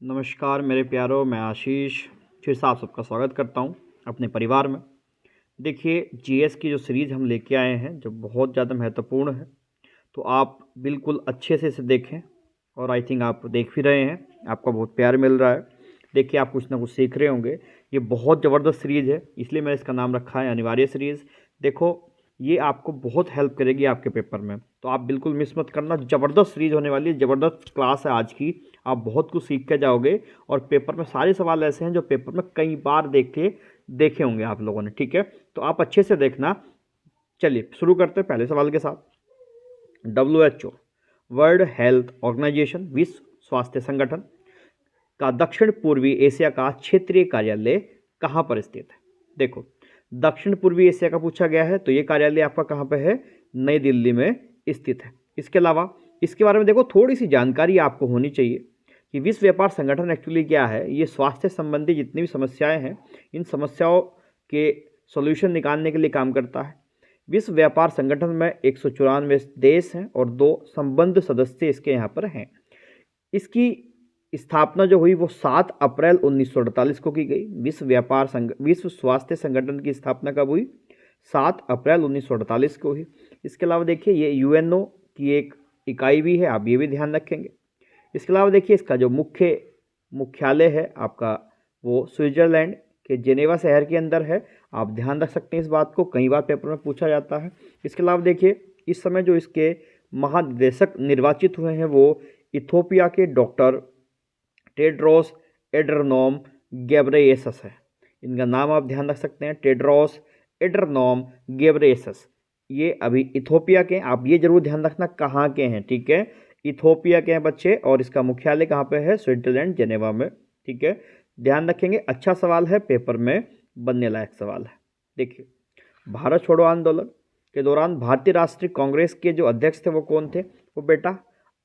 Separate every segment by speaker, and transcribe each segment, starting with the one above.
Speaker 1: नमस्कार मेरे प्यारों, मैं आशीष फिर से आप सबका स्वागत करता हूं अपने परिवार में। देखिए, जीएस की जो सीरीज़ हम लेके आए हैं जो बहुत ज़्यादा महत्वपूर्ण है, तो आप बिल्कुल अच्छे से इसे देखें। और आई थिंक आप देख भी रहे हैं, आपका बहुत प्यार मिल रहा है। देखिए, आप कुछ ना कुछ सीख रहे होंगे। ये बहुत ज़बरदस्त सीरीज़ है, इसलिए मैंने इसका नाम रखा है अनिवार्य सीरीज़। देखो, ये आपको बहुत हेल्प करेगी आपके पेपर में, तो आप बिल्कुल मिस मत करना। ज़बरदस्त सीरीज़ होने वाली है, ज़बरदस्त क्लास है आज की। आप बहुत कुछ सीख के जाओगे और पेपर में सारे सवाल ऐसे हैं जो पेपर में कई बार देखे होंगे आप लोगों ने। ठीक है, तो आप अच्छे से देखना। चलिए शुरू करते हैं पहले सवाल के साथ। WHO वर्ल्ड हेल्थ ऑर्गेनाइजेशन, विश्व स्वास्थ्य संगठन का दक्षिण पूर्वी एशिया का क्षेत्रीय कार्यालय कहाँ पर स्थित है? देखो, दक्षिण पूर्वी एशिया का पूछा गया है, तो ये कार्यालय आपका कहाँ पे है? नई दिल्ली में स्थित है। इसके अलावा इसके बारे में देखो, थोड़ी सी जानकारी आपको होनी चाहिए कि विश्व व्यापार संगठन एक्चुअली क्या है। ये स्वास्थ्य संबंधी जितनी भी समस्याएं हैं, इन समस्याओं के सॉल्यूशन निकालने के लिए काम करता है। विश्व व्यापार संगठन में 194 देश हैं और 2 संबद्ध सदस्य इसके यहाँ पर हैं। इसकी स्थापना जो हुई वो 7 अप्रैल 1948 को की गई। विश्व स्वास्थ्य संगठन की स्थापना कब हुई? 7 अप्रैल 1948 को हुई। इसके अलावा देखिए, ये यूएनओ की एक इकाई भी है, आप ये भी ध्यान रखेंगे। इसके अलावा देखिए, इसका जो मुख्यालय है आपका, वो स्विट्जरलैंड के जेनेवा शहर के अंदर है। आप ध्यान रख सकते हैं इस बात को, कई बार पेपर में पूछा जाता है। इसके अलावा देखिए, इस समय जो इसके महानिदेशक निर्वाचित हुए हैं वो इथोपिया के डॉक्टर टेड्रोस एड्रनोम गेब्रेयेसस है। इनका नाम आप ध्यान रख सकते हैं, टेड्रोस एड्रनोम गेब्रेयेसस। ये अभी इथोपिया के, आप ये जरूर ध्यान रखना कहाँ के हैं। ठीक है, इथोपिया के हैं बच्चे, और इसका मुख्यालय कहाँ पे है? स्विट्जरलैंड जेनेवा में। ठीक है, ध्यान रखेंगे। अच्छा सवाल है, पेपर में बनने लायक सवाल है। देखिए, भारत छोड़ो आंदोलन के दौरान भारतीय राष्ट्रीय कांग्रेस के जो अध्यक्ष थे वो कौन थे? वो बेटा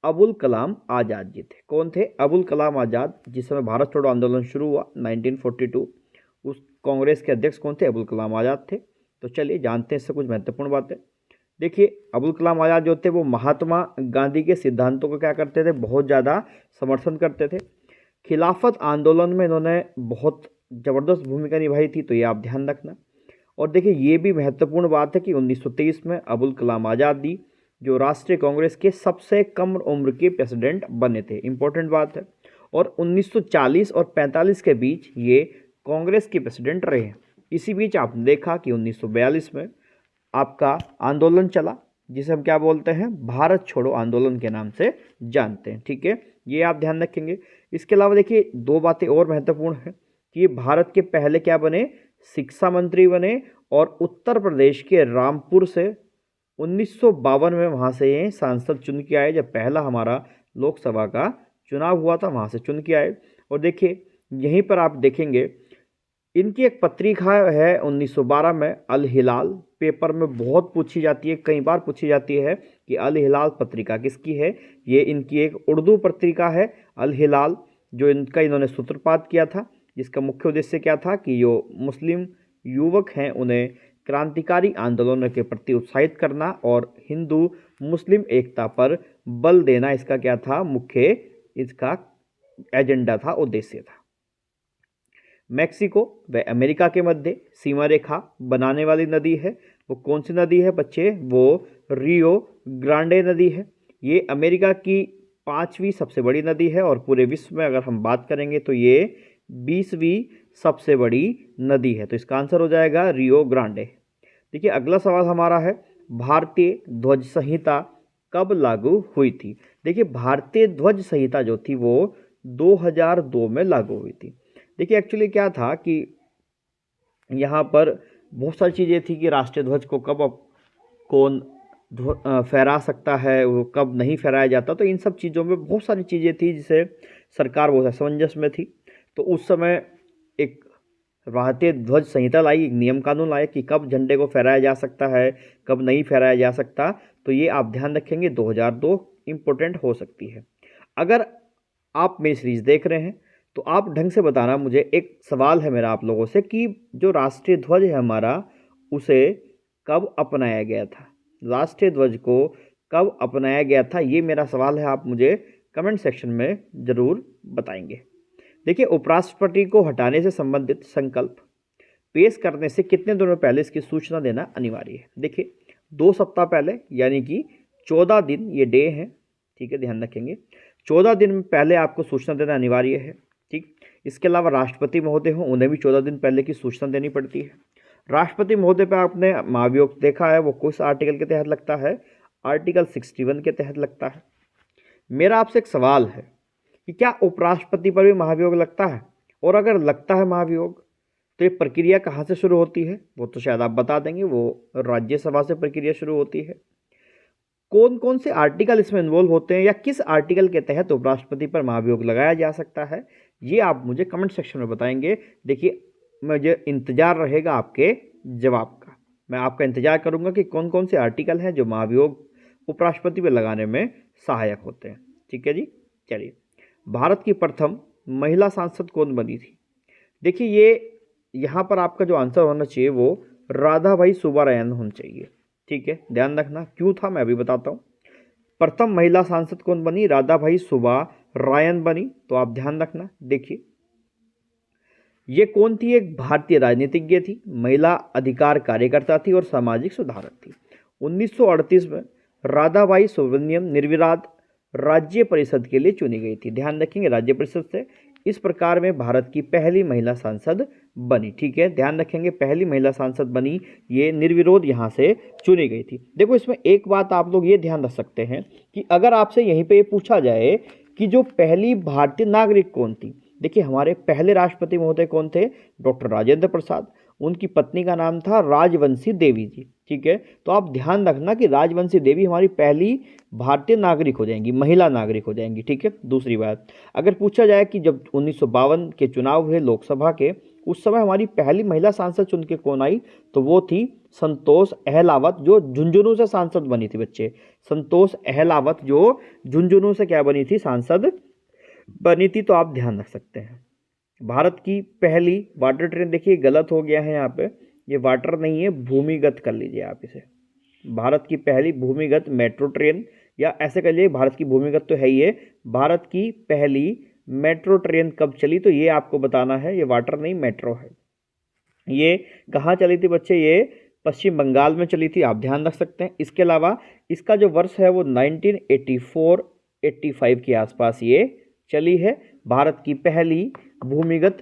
Speaker 1: अबुल कलाम आज़ाद जी थे। कौन थे? अबुल कलाम आज़ाद। जिस समय भारत छोड़ो आंदोलन शुरू हुआ 1942, उस कांग्रेस के अध्यक्ष कौन थे? अबुल कलाम आज़ाद थे। तो चलिए जानते हैं इससे कुछ महत्वपूर्ण बातें। देखिए, अबुल कलाम आज़ाद जो थे वो महात्मा गांधी के सिद्धांतों को क्या करते थे? बहुत ज़्यादा समर्थन करते थे। खिलाफत आंदोलन में इन्होंने बहुत ज़बरदस्त भूमिका निभाई थी, तो ये आप ध्यान रखना। और देखिए, ये भी महत्वपूर्ण बात है कि 1923 में अबुल कलाम आज़ाद जी जो राष्ट्रीय कांग्रेस के सबसे कम उम्र के प्रेसिडेंट बने थे। इंपॉर्टेंट बात है। और 1940 और 45 के बीच ये कांग्रेस के प्रेसिडेंट रहे हैं। इसी बीच आपने देखा कि 1942 में आपका आंदोलन चला, जिसे हम क्या बोलते हैं? भारत छोड़ो आंदोलन के नाम से जानते हैं। ठीक है, ये आप ध्यान रखेंगे। इसके अलावा देखिए, 2 बातें और महत्वपूर्ण हैं कि ये भारत के पहले क्या बने? शिक्षा मंत्री बने। और उत्तर प्रदेश के रामपुर से 1952 में वहाँ से ये सांसद चुन के आए। जब पहला हमारा लोकसभा का चुनाव हुआ था, वहाँ से चुन के आए। और देखिए, यहीं पर आप देखेंगे इनकी एक पत्रिका है 1912 में, अल हिलाल। पेपर में बहुत पूछी जाती है, कई बार पूछी जाती है कि अल हिलाल पत्रिका किसकी है? ये इनकी एक उर्दू पत्रिका है, अल हिलाल, जो इन्होंने सूत्रपात किया था, जिसका मुख्य उद्देश्य क्या था कि जो मुस्लिम युवक हैं उन्हें क्रांतिकारी आंदोलनों के प्रति उत्साहित करना और हिंदू मुस्लिम एकता पर बल देना, इसका क्या था? मुख्य इसका एजेंडा था, उद्देश्य था। मैक्सिको व अमेरिका के मध्य सीमा रेखा बनाने वाली नदी है, वो कौन सी नदी है बच्चे? वो रियो ग्रांडे नदी है। ये अमेरिका की 5वीं सबसे बड़ी नदी है और पूरे विश्व में अगर हम बात करेंगे तो ये 20वीं सबसे बड़ी नदी है। तो इसका आंसर हो जाएगा रियो ग्रांडे। देखिए, अगला सवाल हमारा है, भारतीय ध्वज संहिता कब लागू हुई थी? देखिए, भारतीय ध्वज संहिता जो थी वो 2002 में लागू हुई थी। देखिए, एक्चुअली क्या था कि यहाँ पर बहुत सारी चीज़ें थी कि राष्ट्रीय ध्वज को कब कौन फहरा सकता है, वो कब नहीं फहराया जाता। तो इन सब चीज़ों में बहुत सारी चीज़ें थी जिसे सरकार बहुत असमंजस में थी। तो उस समय एक भारतीय ध्वज संहिता लाई, एक नियम कानून लाए कि कब झंडे को फहराया जा सकता है, कब नहीं फहराया जा सकता। तो ये आप ध्यान रखेंगे, 2002 इम्पोर्टेंट हो सकती है। अगर आप मेरी सीरीज देख रहे हैं तो आप ढंग से बताना मुझे। एक सवाल है मेरा आप लोगों से कि जो राष्ट्रीय ध्वज है हमारा, उसे कब अपनाया गया था? राष्ट्रीय ध्वज को कब अपनाया गया था, ये मेरा सवाल है। आप मुझे कमेंट सेक्शन में ज़रूर बताएंगे। देखिए, उपराष्ट्रपति को हटाने से संबंधित संकल्प पेश करने से कितने दिनों पहले इसकी सूचना देना अनिवार्य है। देखिए, 2 सप्ताह पहले, यानी कि 14 दिन ये डे है, ठीक है, ध्यान रखेंगे। 14 दिन पहले आपको सूचना देना अनिवार्य है, ठीक। इसके अलावा राष्ट्रपति महोदय हों, उन्हें भी 14 दिन पहले की सूचना देनी पड़ती है। राष्ट्रपति महोदय पर आपने महाभियोग देखा है, वो किस आर्टिकल के तहत लगता है? आर्टिकल 61 के तहत लगता है। मेरा आपसे एक सवाल है कि क्या उपराष्ट्रपति पर भी महाभियोग लगता है? और अगर लगता है महाभियोग, तो ये प्रक्रिया कहाँ से शुरू होती है? वो तो शायद आप बता देंगे, वो राज्यसभा से प्रक्रिया शुरू होती है। कौन कौन से आर्टिकल इसमें इन्वॉल्व होते हैं, या किस आर्टिकल के तहत उपराष्ट्रपति पर महाभियोग लगाया जा सकता है, ये आप मुझे कमेंट सेक्शन में बताएंगे। देखिए, मुझे इंतजार रहेगा आपके जवाब का। मैं आपका इंतजार करूंगा कि कौन कौन से आर्टिकल हैं जो महाभियोग उपराष्ट्रपति पर लगाने में सहायक होते हैं। ठीक है जी, चलिए। भारत की प्रथम महिला सांसद कौन बनी थी? देखिए, ये यहाँ पर आपका जो आंसर होना चाहिए वो राधाबाई सुब्बारायन होना चाहिए, ठीक है, ध्यान रखना। क्यों था मैं अभी बताता हूँ। प्रथम महिला सांसद कौन बनी? राधाबाई सुब्बारायन बनी, तो आप ध्यान रखना। देखिए, ये कौन थी? एक भारतीय राजनीतिज्ञ थी, महिला अधिकार कार्यकर्ता थी और सामाजिक सुधारक थी। 1938 में राधाबाई सुब्रमण्यम निर्विवाद राज्य परिषद के लिए चुनी गई थी। ध्यान रखेंगे, राज्य परिषद से। इस प्रकार में भारत की पहली महिला सांसद बनी, ठीक है, ध्यान रखेंगे, पहली महिला सांसद बनी, ये निर्विरोध यहाँ से चुनी गई थी। देखो, इसमें एक बात आप लोग ये ध्यान रख सकते हैं कि अगर आपसे यहीं पे ये पूछा जाए कि जो पहली भारतीय नागरिक कौन थी, देखिए, हमारे पहले राष्ट्रपति महोदय कौन थे? डॉक्टर राजेंद्र प्रसाद। उनकी पत्नी का नाम था राजवंशी देवी जी, ठीक है। तो आप ध्यान रखना कि राजवंशी देवी हमारी पहली भारतीय नागरिक हो जाएंगी, महिला नागरिक हो जाएंगी, ठीक है। दूसरी बात, अगर पूछा जाए कि जब 1952 के चुनाव हुए लोकसभा के, उस समय हमारी पहली महिला सांसद चुन के कौन आई? तो वो थी संतोष अहलावत, जो झुंझुनू से सांसद बनी थी। बच्चे, संतोष अहलावत जो झुंझुनू से क्या बनी थी? सांसद बनी थी। तो आप ध्यान रख सकते हैं। भारत की पहली वाटर ट्रेन, देखिए गलत हो गया है यहाँ पे, ये वाटर नहीं है, भूमिगत कर लीजिए आप इसे। भारत की पहली भूमिगत मेट्रो ट्रेन, या ऐसे कर लीजिए, भारत की भूमिगत तो है ही है, भारत की पहली मेट्रो ट्रेन कब चली? तो ये आपको बताना है, ये वाटर नहीं मेट्रो है। ये कहाँ चली थी बच्चे? ये पश्चिम बंगाल में चली थी, आप ध्यान रख सकते हैं। इसके अलावा इसका जो वर्ष है वो 1984-85 के आसपास ये चली है, भारत की पहली भूमिगत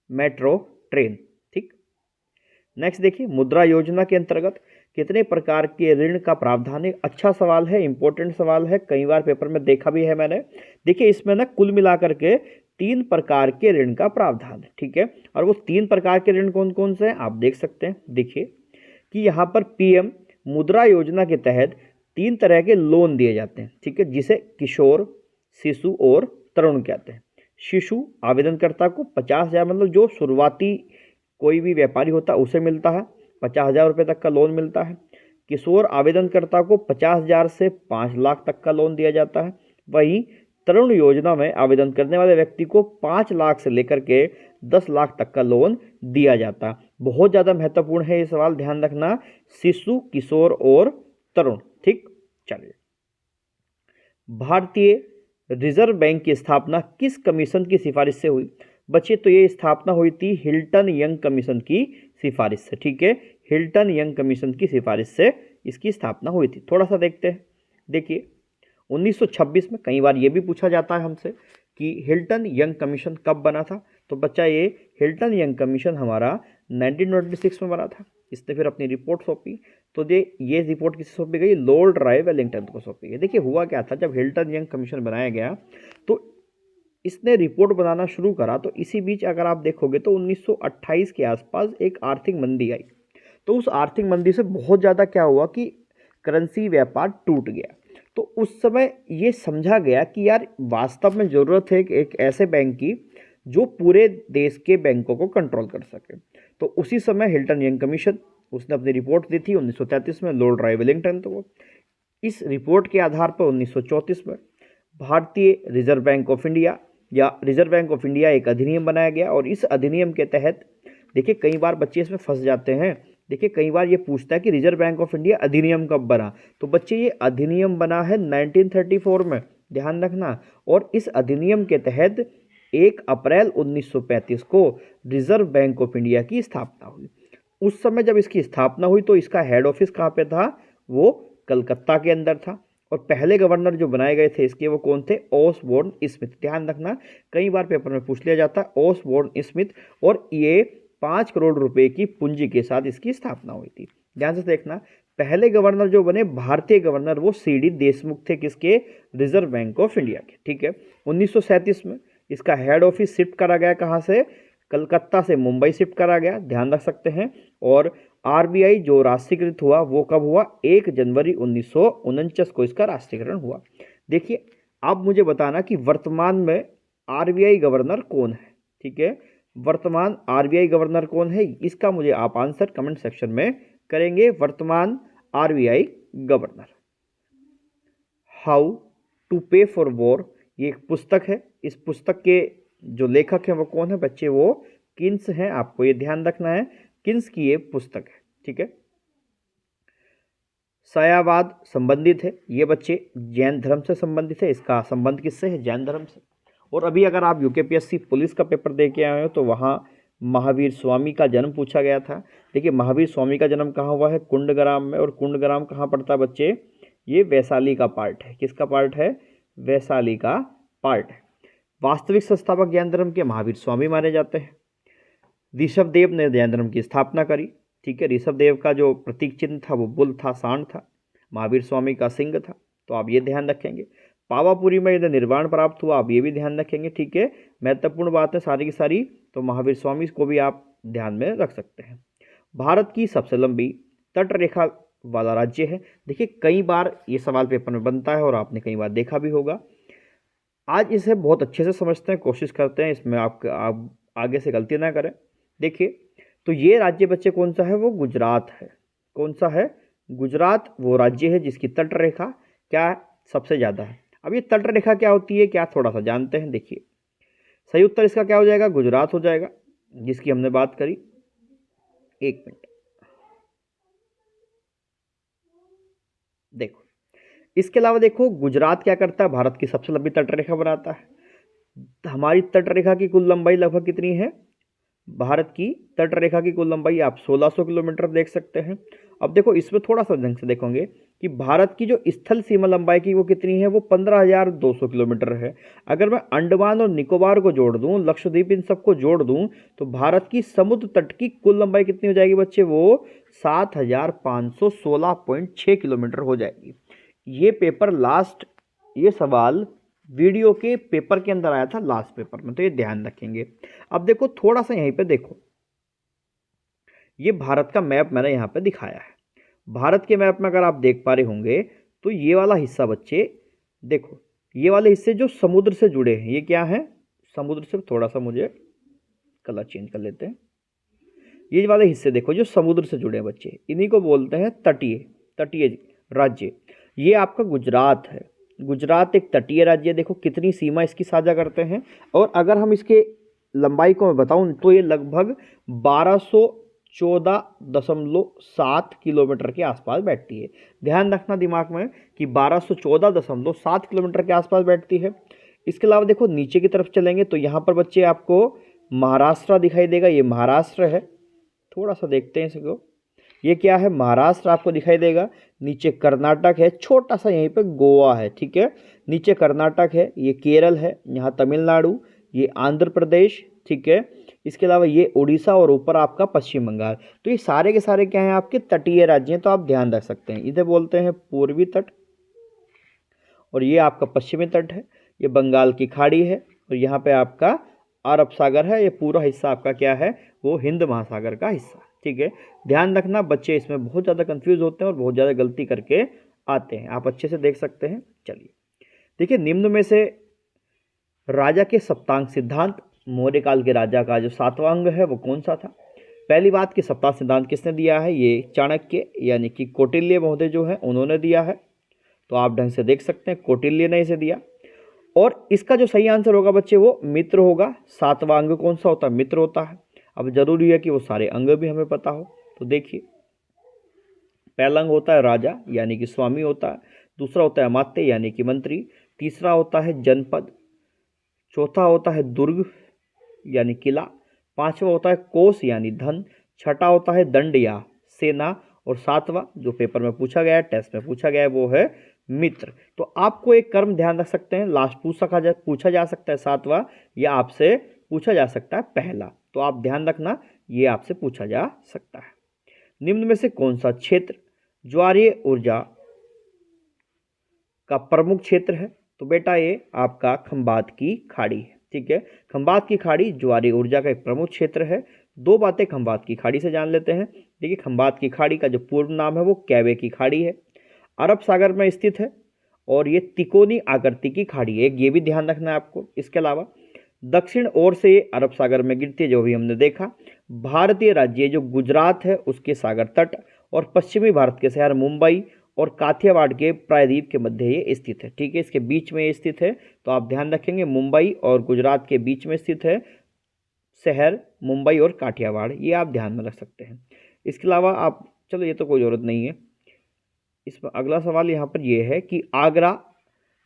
Speaker 1: मेट्रो ट्रेन, ठीक। नेक्स्ट देखिए, मुद्रा योजना के अंतर्गत कितने प्रकार के ऋण का प्रावधान है? अच्छा सवाल है, इंपॉर्टेंट सवाल है, कई बार पेपर में देखा भी है मैंने। देखिए, इसमें ना कुल मिलाकर के 3 प्रकार के ऋण का प्रावधान है, ठीक है। और वो 3 प्रकार के ऋण कौन कौन से हैं आप देख सकते हैं। देखिए कि यहाँ पर पीएम मुद्रा योजना के तहत 3 तरह के लोन दिए जाते हैं, ठीक है, जिसे किशोर, शिशु और तरुण कहते हैं। शिशु आवेदनकर्ता को 50,000, मतलब जो शुरुआती कोई भी व्यापारी होता है उसे मिलता है, 50,000 रुपये तक का लोन मिलता है। किशोर आवेदनकर्ता को 50,000 से 5 लाख तक का लोन दिया जाता है। वहीं तरुण योजना में आवेदन करने वाले व्यक्ति को 5 लाख से लेकर के 10 लाख तक का लोन दिया जाता है। बहुत ज़्यादा महत्वपूर्ण है ये सवाल, ध्यान रखना, शिशु, किशोर और तरुण, ठीक। चलिए, भारतीय रिजर्व बैंक की स्थापना किस कमीशन की सिफारिश से हुई? बच्चे, तो ये स्थापना हुई थी हिल्टन यंग कमीशन की सिफारिश से, ठीक है, हिल्टन यंग कमीशन की सिफारिश से इसकी स्थापना हुई थी। थोड़ा सा देखते हैं। देखिए, 1926 में, कई बार ये भी पूछा जाता है हमसे कि हिल्टन यंग कमीशन कब बना था? तो बच्चा, ये हिल्टन यंग कमीशन हमारा 1926 में बना था। इसने फिर अपनी रिपोर्ट सौंपी, तो ये रिपोर्ट किसे सौंपी गई? लॉर्ड राय वेलिंगटन को सौंपी गई। देखिए, हुआ क्या था, जब हिल्टन यंग कमीशन बनाया गया तो इसने रिपोर्ट बनाना शुरू करा, तो इसी बीच अगर आप देखोगे तो 1928 के आसपास एक आर्थिक मंदी आई। तो उस आर्थिक मंदी से बहुत ज़्यादा क्या हुआ कि करेंसी व्यापार टूट गया। तो उस समय ये समझा गया कि यार वास्तव में ज़रूरत है एक ऐसे बैंक की जो पूरे देश के बैंकों को कंट्रोल कर सके। तो उसी समय हिल्टन यंग कमीशन, उसने अपनी रिपोर्ट दी थी 1933 में लॉर्ड राय वेलिंगटन को। इस रिपोर्ट के आधार पर 1934 में भारतीय रिजर्व बैंक ऑफ इंडिया या रिजर्व बैंक ऑफ इंडिया एक अधिनियम बनाया गया। और इस अधिनियम के तहत, देखिए कई बार बच्चे इसमें फंस जाते हैं। देखिए, कई बार ये पूछता है कि रिजर्व बैंक ऑफ इंडिया अधिनियम कब बना? तो बच्चे, ये अधिनियम बना है 1934 में, ध्यान रखना। और इस अधिनियम के तहत 1 अप्रैल 1935 को रिजर्व बैंक ऑफ इंडिया की स्थापना हुई। उस समय जब इसकी स्थापना हुई तो इसका हेड ऑफिस कहाँ पे था, वो कलकत्ता के अंदर था। और पहले गवर्नर जो बनाए गए थे इसके वो कौन थे, ओसबोर्न स्मिथ। ध्यान रखना, कई बार पेपर में पूछ लिया जाता है ओसबोर्न स्मिथ। और ये 5 करोड़ रुपए की पूंजी के साथ इसकी स्थापना हुई थी। ध्यान से देखना, पहले गवर्नर जो बने भारतीय गवर्नर वो CD देशमुख थे, किसके, रिजर्व बैंक ऑफ इंडिया के। ठीक है, 1937 में इसका हेड ऑफिस शिफ्ट करा गया, कहाँ से, कलकत्ता से मुंबई शिफ्ट करा गया, ध्यान रख सकते हैं। और RBI जो राष्ट्रीयकृत हुआ वो कब हुआ, 1 जनवरी 1949 को इसका राष्ट्रीयकरण हुआ। देखिए, आप मुझे बताना कि वर्तमान में RBI गवर्नर कौन है। ठीक है, वर्तमान RBI गवर्नर कौन है, इसका मुझे आप आंसर कमेंट सेक्शन में करेंगे। वर्तमान RBI गवर्नर। हाउ टू पे फॉर वॉर, ये एक पुस्तक है। इस पुस्तक के जो लेखक हैं वो कौन है बच्चे, वो किन्स हैं। आपको ये ध्यान रखना है, किन्स की ये पुस्तक है। ठीक है, सायावाद संबंधित है, ये बच्चे जैन धर्म से संबंधित है। इसका संबंध किससे है, जैन धर्म से। और अभी अगर आप UKPSC पुलिस का पेपर दे के आए हो तो वहाँ महावीर स्वामी का जन्म पूछा गया था। देखिए, महावीर स्वामी का जन्म कहाँ हुआ है, कुंडग्राम में। और कुंडग्राम कहाँ पड़ता है बच्चे, ये वैशाली का पार्ट है। किसका पार्ट है, वैशाली का पार्ट है। वास्तविक संस्थापक जैन धर्म के महावीर स्वामी माने जाते हैं। ऋषभ देव ने जैन धर्म की स्थापना करी। ठीक है, ऋषभ देव का जो प्रतीक चिन्ह था वो बुल था, सांड था। महावीर स्वामी का सिंह था, तो आप ये ध्यान रखेंगे। पावापुरी में यदि निर्वाण प्राप्त हुआ, आप ये भी ध्यान रखेंगे। ठीक है, महत्वपूर्ण बात है सारी की सारी, तो महावीर स्वामी को भी आप ध्यान में रख सकते हैं। भारत की सबसे लंबी तट रेखा वाला राज्य है। देखिए, कई बार ये सवाल पेपर में बनता है और आपने कई बार देखा भी होगा। आज इसे बहुत अच्छे से समझते हैं, कोशिश करते हैं इसमें आप आगे से गलती ना करें। देखिए, तो ये राज्य बच्चे कौन सा है, वो गुजरात है। कौन सा है, गुजरात वो राज्य है जिसकी तट रेखा क्या सबसे ज़्यादा है। अब ये तट रेखा क्या होती है, क्या थोड़ा सा जानते हैं। देखिए, सही उत्तर इसका क्या हो जाएगा, गुजरात हो जाएगा, जिसकी हमने बात करी। एक मिनट देखो, इसके अलावा देखो, गुजरात क्या करता है, भारत की सबसे लंबी तट रेखा बनाता है। हमारी तट रेखा की कुल लंबाई लगभग कितनी है, भारत की तट रेखा की कुल लंबाई आप 1600 किलोमीटर देख सकते हैं। अब देखो, इसमें थोड़ा सा ढंग से देखोगे कि भारत की जो स्थल सीमा लंबाई की वो कितनी है, वो 15,200 किलोमीटर है। अगर मैं अंडमान और निकोबार को जोड़ दूं, लक्षद्वीप, इन सबको जोड़ दूं, तो भारत की समुद्र तट की कुल लंबाई कितनी हो जाएगी बच्चे, वो 7,516.6 किलोमीटर हो जाएगी। ये पेपर लास्ट, ये सवाल वीडियो के पेपर के अंदर आया था, लास्ट पेपर में, तो ये ध्यान रखेंगे। अब देखो, थोड़ा सा यहीं पे देखो, ये भारत का मैप मैंने यहाँ पे दिखाया है। भारत के मैप में अगर आप देख पा रहे होंगे तो ये वाला हिस्सा बच्चे देखो, ये वाले हिस्से जो समुद्र से जुड़े हैं, ये क्या है, समुद्र से, थोड़ा सा मुझे कलर चेंज कर लेते हैं। ये वाले हिस्से देखो जो समुद्र से जुड़े हैं बच्चे, इन्हीं को बोलते हैं तटीय तटीय राज्य। ये आपका गुजरात है। गुजरात एक तटीय राज्य है। देखो कितनी सीमा इसकी साझा करते हैं। और अगर हम इसके लंबाई को मैं बताऊं तो ये लगभग 1214.7 किलोमीटर के आसपास बैठती है। ध्यान रखना दिमाग में कि 1214.7 किलोमीटर के आसपास बैठती है। इसके अलावा देखो, नीचे की तरफ चलेंगे तो यहाँ पर बच्चे आपको महाराष्ट्र दिखाई देगा। ये महाराष्ट्र है, थोड़ा सा देखते हैं इसको, ये क्या है, महाराष्ट्र आपको दिखाई देगा। नीचे कर्नाटक है, छोटा सा यहीं पे गोवा है। ठीक है, नीचे कर्नाटक है, ये केरल है, यहाँ तमिलनाडु, ये आंध्र प्रदेश। ठीक है, इसके अलावा ये उड़ीसा और ऊपर आपका पश्चिम बंगाल। तो ये सारे के सारे क्या हैं, आपके तटीय राज्य हैं, तो आप ध्यान रख सकते हैं। इधर बोलते हैं पूर्वी तट और ये आपका पश्चिमी तट है। ये बंगाल की खाड़ी है और यहाँ पे आपका अरब सागर है। ये पूरा हिस्सा आपका क्या है, वो हिंद महासागर का हिस्सा। ठीक है, ध्यान रखना बच्चे इसमें बहुत ज़्यादा कंफ्यूज होते हैं और बहुत ज़्यादा गलती करके आते हैं। आप अच्छे से देख सकते हैं। चलिए देखिए, निम्न में से राजा के सप्तांग सिद्धांत, मौर्य काल के राजा का जो 7वां अंग है वो कौन सा था। पहली बात कि सप्तांग सिद्धांत किसने दिया है, ये चाणक्य यानी कि कौटिल्य महोदय जो है उन्होंने दिया है। तो आप ढंग से देख सकते हैं, कौटिल्य ने इसे दिया। और इसका जो सही आंसर होगा बच्चे वो मित्र होगा। 7वां अंग कौन सा होता है, मित्र होता है। अब जरूरी है कि वो सारे अंग भी हमें पता हो। तो देखिए, पहला अंग होता है राजा यानी कि स्वामी होता है। दूसरा होता है अमात्य यानी कि मंत्री। तीसरा होता है जनपद। चौथा होता है दुर्ग यानी किला, पांचवा होता है कोष यानी धन, छठा होता है दंड या सेना, और सातवां जो पेपर में पूछा गया है, टेस्ट में पूछा गया है, वो है मित्र। तो आपको एक कर्म ध्यान रख सकते हैं, लास्ट पूछा जा सकता है सातवां, या आपसे पूछा जा सकता है पहला, तो आप ध्यान रखना ये आपसे पूछा जा सकता है। निम्न में से कौन सा क्षेत्र ज्वारीय ऊर्जा का प्रमुख क्षेत्र है? तो बेटा ये आपका खंबात की खाड़ी है। ठीक है, खंबात की खाड़ी ज्वारीय ऊर्जा का एक प्रमुख क्षेत्र है। दो बातें खंबात की खाड़ी से जान लेते हैं। देखिए, खंबात की खाड़ी का जो पूर्व नाम है वो कैवे की खाड़ी है, अरब सागर में स्थित है, और ये तिकोनी आकृति की खाड़ी है, ये भी ध्यान रखना है आपको। इसके अलावा दक्षिण ओर से ये अरब सागर में गिरती है, जो भी हमने देखा। भारतीय राज्य जो गुजरात है उसके सागर तट और पश्चिमी भारत के शहर मुंबई और काठियावाड़ के प्रायद्वीप के मध्य ये स्थित है। ठीक है, इसके बीच में ये स्थित है, तो आप ध्यान रखेंगे मुंबई और गुजरात के बीच में स्थित है शहर मुंबई और काठियावाड़, ये आप ध्यान में रख सकते हैं। इसके अलावा आप, चलो ये तो कोई ज़रूरत नहीं है। इसमें अगला सवाल यहाँ पर ये है कि आगरा,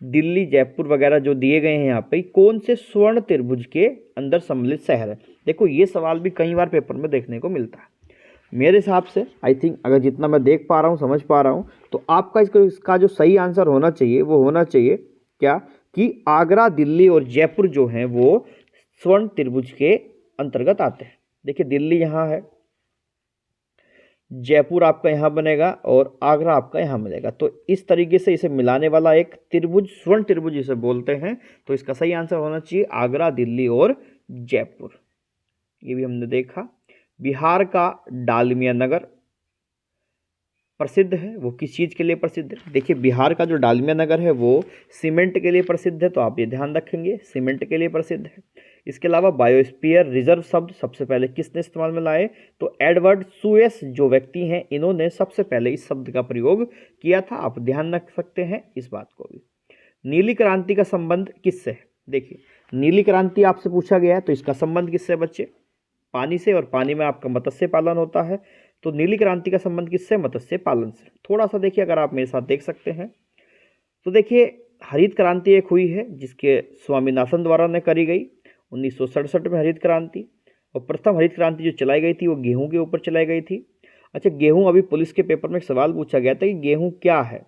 Speaker 1: दिल्ली, जयपुर वगैरह जो दिए गए हैं यहाँ पे, कौन से स्वर्ण त्रिभुज के अंदर सम्मिलित शहर है? देखो, ये सवाल भी कई बार पेपर में देखने को मिलता है। मेरे हिसाब से आई थिंक, अगर जितना मैं देख पा रहा हूँ, समझ पा रहा हूँ, तो आपका इसका जो सही आंसर होना चाहिए वो होना चाहिए क्या, कि आगरा, दिल्ली और जयपुर जो हैं वो स्वर्ण त्रिभुज के अंतर्गत आते हैं। देखिए, दिल्ली यहाँ है, जयपुर आपका यहाँ बनेगा और आगरा आपका यहाँ मिलेगा, तो इस तरीके से इसे मिलाने वाला एक त्रिभुज, स्वर्ण त्रिभुज इसे बोलते हैं। तो इसका सही आंसर होना चाहिए आगरा, दिल्ली और जयपुर। ये भी हमने देखा। बिहार का डालमिया नगर प्रसिद्ध है, वो किस चीज़ के लिए प्रसिद्ध है? देखिए, बिहार का जो डालमिया नगर है वो सीमेंट के लिए प्रसिद्ध है, तो आप ये ध्यान रखेंगे, सीमेंट के लिए प्रसिद्ध है। इसके अलावा बायोस्फीयर रिजर्व शब्द सबसे पहले किसने इस्तेमाल में लाए? तो एडवर्ड सुएस जो व्यक्ति हैं, इन्होंने सबसे पहले इस शब्द का प्रयोग किया था, आप ध्यान रख सकते हैं इस बात को भी। नीली क्रांति का संबंध किससे है? देखिए, नीली क्रांति आपसे पूछा गया है, तो इसका संबंध किससे बच्चे? पानी से, और पानी में आपका मत्स्य पालन होता है, तो नीली क्रांति का संबंध किससे? मत्स्य पालन से। थोड़ा सा देखिए, अगर आप मेरे साथ देख सकते हैं, तो देखिए, हरित क्रांति एक हुई है जिसके स्वामीनाथन द्वारा ने करी गई 1967 में हरित क्रांति, और प्रथम हरित क्रांति जो चलाई गई थी वो गेहूं के ऊपर चलाई गई थी। अच्छा, गेहूं, अभी पुलिस के पेपर में एक सवाल पूछा गया था कि गेहूं क्या है?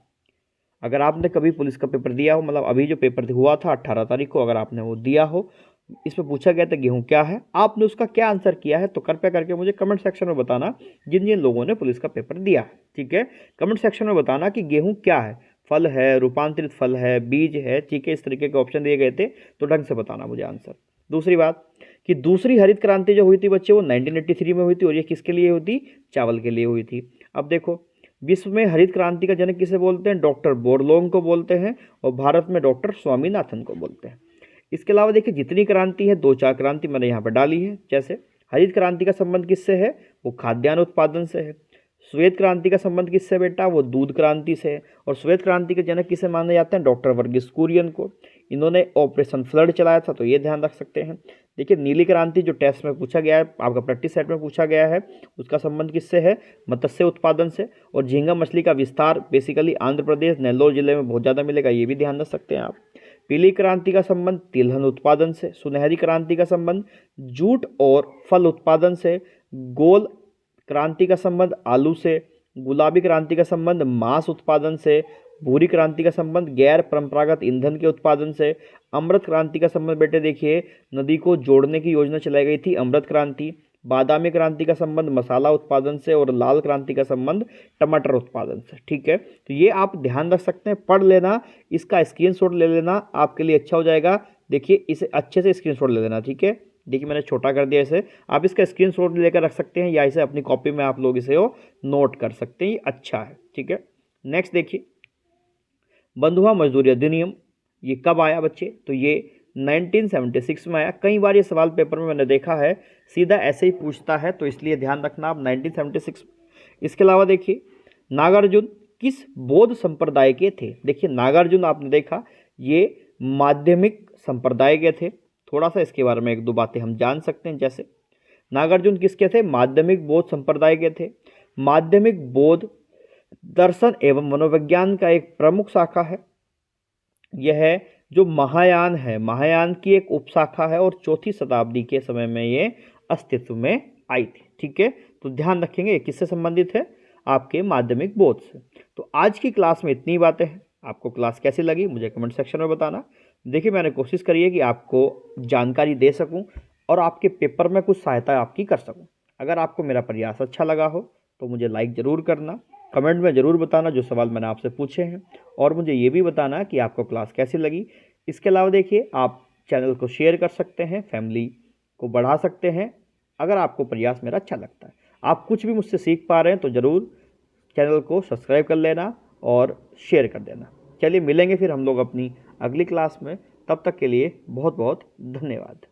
Speaker 1: अगर आपने कभी पुलिस का पेपर दिया हो, मतलब अभी जो पेपर हुआ था 18 तारीख को, अगर आपने वो दिया हो, इसमें पूछा गया था गेहूं क्या है, आपने उसका क्या आंसर किया है, तो कृपया करके मुझे कमेंट सेक्शन में बताना, जिन जिन लोगों ने पुलिस का पेपर दिया है। ठीक है, कमेंट सेक्शन में बताना कि गेहूं क्या है, फल है, रूपांतरित फल है, बीज है। ठीक है, इस तरीके के ऑप्शन दिए गए थे, तो ढंग से बताना मुझे आंसर। दूसरी बात कि दूसरी हरित क्रांति जो हुई थी बच्चे, वो 1983 में हुई थी, और ये किसके लिए हुई थी? चावल के लिए हुई थी। अब देखो, विश्व में हरित क्रांति का जनक किसे बोलते हैं? डॉक्टर बोरलोंग को बोलते हैं, और भारत में डॉक्टर स्वामीनाथन को बोलते हैं। इसके अलावा देखिए, जितनी क्रांति है, 2-4 क्रांति मैंने यहाँ पर डाली है। जैसे हरित क्रांति का संबंध किससे है? वो खाद्यान्न उत्पादन से है। श्वेत क्रांति का संबंध किससे बेटा? वो दूध क्रांति से है। और श्वेत क्रांति के जनक किसे माने जाते हैं? डॉक्टर वर्गीस कुरियन को। इन्होंने ऑपरेशन फ्लड चलाया था, तो ये ध्यान रख सकते हैं। देखिए, नीली क्रांति जो टेस्ट में पूछा गया है, आपका प्रैक्टिस सेट में पूछा गया है, उसका संबंध किससे है? मत्स्य उत्पादन से। और झींगा मछली का विस्तार बेसिकली आंध्र प्रदेश, नेल्लोर जिले में बहुत ज़्यादा मिलेगा, ये भी ध्यान रख सकते हैं आप। पीली क्रांति का संबंध तिलहन उत्पादन से। सुनहरी क्रांति का संबंध जूट और फल उत्पादन से। गोल क्रांति का संबंध आलू से। गुलाबी क्रांति का संबंध मांस उत्पादन से। भूरी क्रांति का संबंध गैर परंपरागत ईंधन के उत्पादन से। अमृत क्रांति का संबंध बेटे देखिए, नदी को जोड़ने की योजना चलाई गई थी, अमृत क्रांति। बादामी क्रांति का संबंध मसाला उत्पादन से, और लाल क्रांति का संबंध टमाटर उत्पादन से। ठीक है, तो ये आप ध्यान रख सकते हैं, पढ़ लेना, इसका स्क्रीनशॉट ले लेना, आपके लिए अच्छा हो जाएगा। देखिए, इसे अच्छे से स्क्रीनशॉट ले लेना। ठीक है, देखिए मैंने छोटा कर दिया इसे, आप इसका स्क्रीनशॉट लेकर रख सकते हैं, या इसे अपनी कॉपी में आप लोग इसे नोट कर सकते हैं, ये अच्छा है। ठीक है, नेक्स्ट देखिए, बंधुआ मजदूरी अधिनियम ये कब आया बच्चे? तो ये 1976 में आया। कई बार ये सवाल पेपर में मैंने देखा है सीधा ऐसे ही पूछता है, तो इसलिए ध्यान रखना आप 1976। इसके अलावा देखिए, नागार्जुन किस बौद्ध संप्रदाय के थे? देखिए, नागार्जुन आपने देखा ये माध्यमिक संप्रदाय के थे। थोड़ा सा इसके बारे में 1-2 बातें हम जान सकते हैं। जैसे नागार्जुन किसके थे? माध्यमिक बौद्ध संप्रदाय के थे। माध्यमिक बौद्ध दर्शन एवं मनोविज्ञान का एक प्रमुख शाखा है। यह जो महायान है, महायान की एक उपशाखा है और 4वीं शताब्दी के समय में ये अस्तित्व में आई थी। ठीक है, तो ध्यान रखेंगे ये किससे संबंधित है, आपके माध्यमिक बोध से। तो आज की क्लास में इतनी बातें हैं। आपको क्लास कैसी लगी मुझे कमेंट सेक्शन में बताना। देखिए, मैंने कोशिश करी है कि आपको जानकारी दे सकूं और आपके पेपर में कुछ सहायता आपकी कर सकूं। अगर आपको मेरा प्रयास अच्छा लगा हो तो मुझे लाइक ज़रूर करना, कमेंट में ज़रूर बताना जो सवाल मैंने आपसे पूछे हैं, और मुझे ये भी बताना कि आपको क्लास कैसी लगी। इसके अलावा देखिए, आप चैनल को शेयर कर सकते हैं, फैमिली को बढ़ा सकते हैं अगर आपको प्रयास मेरा अच्छा लगता है। आप कुछ भी मुझसे सीख पा रहे हैं तो ज़रूर चैनल को सब्सक्राइब कर लेना और शेयर कर देना। चलिए मिलेंगे फिर हम लोग अपनी अगली क्लास में, तब तक के लिए बहुत बहुत धन्यवाद।